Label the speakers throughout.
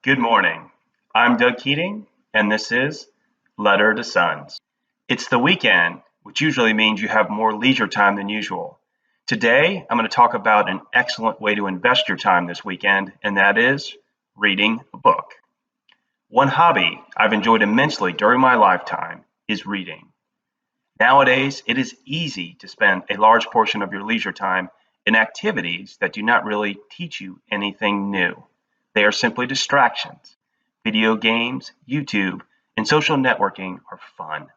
Speaker 1: Good morning. I'm Doug Keating, and this is Letter to Sons. It's the weekend, which usually means you have more leisure time than usual. Today, I'm going to talk about an excellent way to invest your time this weekend, and that is reading a book. One hobby I've enjoyed immensely during my lifetime is reading. Nowadays, it is easy to spend a large portion of your leisure time in activities that do not really teach you anything new. They are simply distractions. Video games, YouTube, and social networking are fun,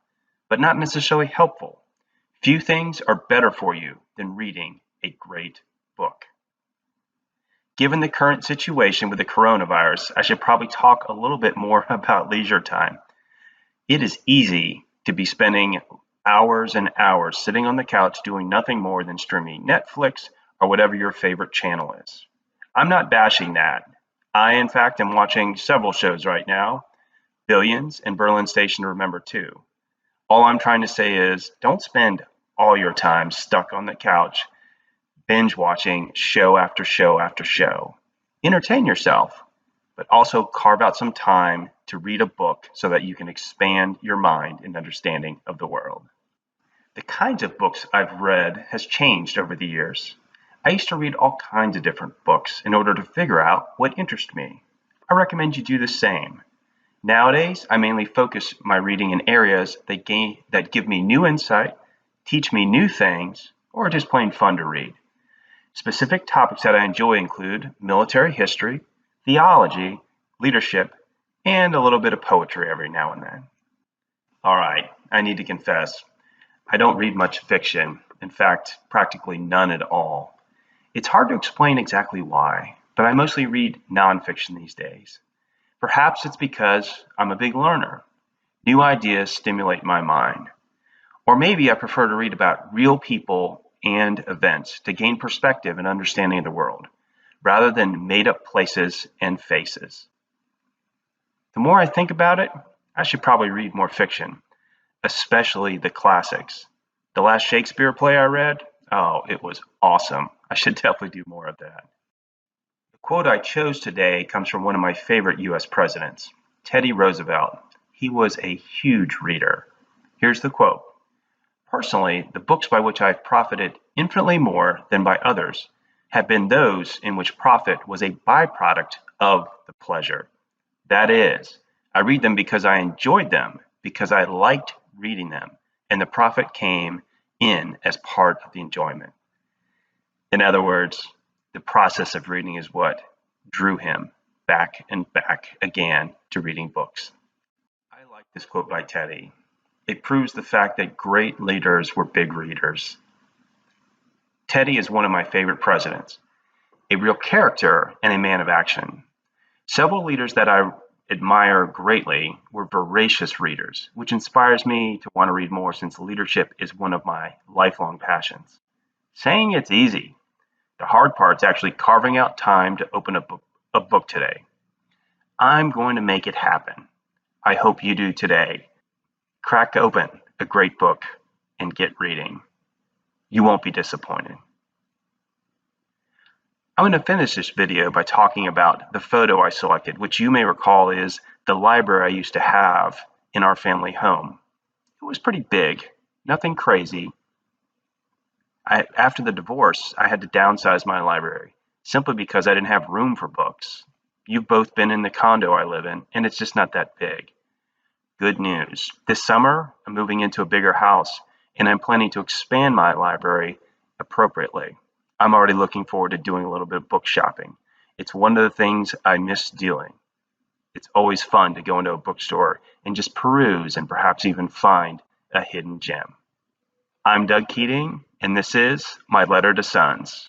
Speaker 1: but not necessarily helpful. Few things are better for you than reading a great book. Given the current situation with the coronavirus, I should probably talk a little bit more about leisure time. It is easy to be spending hours and hours sitting on the couch doing nothing more than streaming Netflix or whatever your favorite channel is. I'm not bashing that. I, in fact, am watching several shows right now, Billions and Berlin Station to Remember 2. All I'm trying to say is don't spend all your time stuck on the couch, binge watching show after show after show. Entertain yourself, but also carve out some time to read a book so that you can expand your mind and understanding of the world. The kinds of books I've read has changed over the years. I used to read all kinds of different books in order to figure out what interests me. I recommend you do the same. Nowadays, I mainly focus my reading in areas that give me new insight, teach me new things, or are just plain fun to read. Specific topics that I enjoy include military history, theology, leadership, and a little bit of poetry every now and then. All right, I need to confess, I don't read much fiction. In fact, practically none at all. It's hard to explain exactly why, but I mostly read nonfiction these days. Perhaps it's because I'm a big learner. New ideas stimulate my mind. Or maybe I prefer to read about real people and events to gain perspective and understanding of the world, rather than made-up places and faces. The more I think about it, I should probably read more fiction, especially the classics. The last Shakespeare play I read, oh, it was awesome. I should definitely do more of that. The quote I chose today comes from one of my favorite US presidents, Teddy Roosevelt. He was a huge reader. Here's the quote. Personally, the books by which I've profited infinitely more than by others have been those in which profit was a byproduct of the pleasure. That is, I read them because I enjoyed them, because I liked reading them, and the profit came in as part of the enjoyment. In other words, the process of reading is what drew him back and back again to reading books. I like this quote by Teddy. It proves the fact that great leaders were big readers. Teddy is one of my favorite presidents, a real character and a man of action. Several leaders that I admire greatly were voracious readers, which inspires me to want to read more since leadership is one of my lifelong passions. Saying it's easy. The hard part's actually carving out time to open a book today. I'm going to make it happen. I hope you do today. Crack open a great book and get reading. You won't be disappointed. I'm going to finish this video by talking about the photo I selected, which you may recall is the library I used to have in our family home. It was pretty big, nothing crazy. After the divorce, I had to downsize my library simply because I didn't have room for books. You've both been in the condo I live in, and it's just not that big. Good news. This summer, I'm moving into a bigger house, and I'm planning to expand my library appropriately. I'm already looking forward to doing a little bit of book shopping. It's one of the things I miss doing. It's always fun to go into a bookstore and just peruse and perhaps even find a hidden gem. I'm Doug Keating, and this is My Letter to Sons.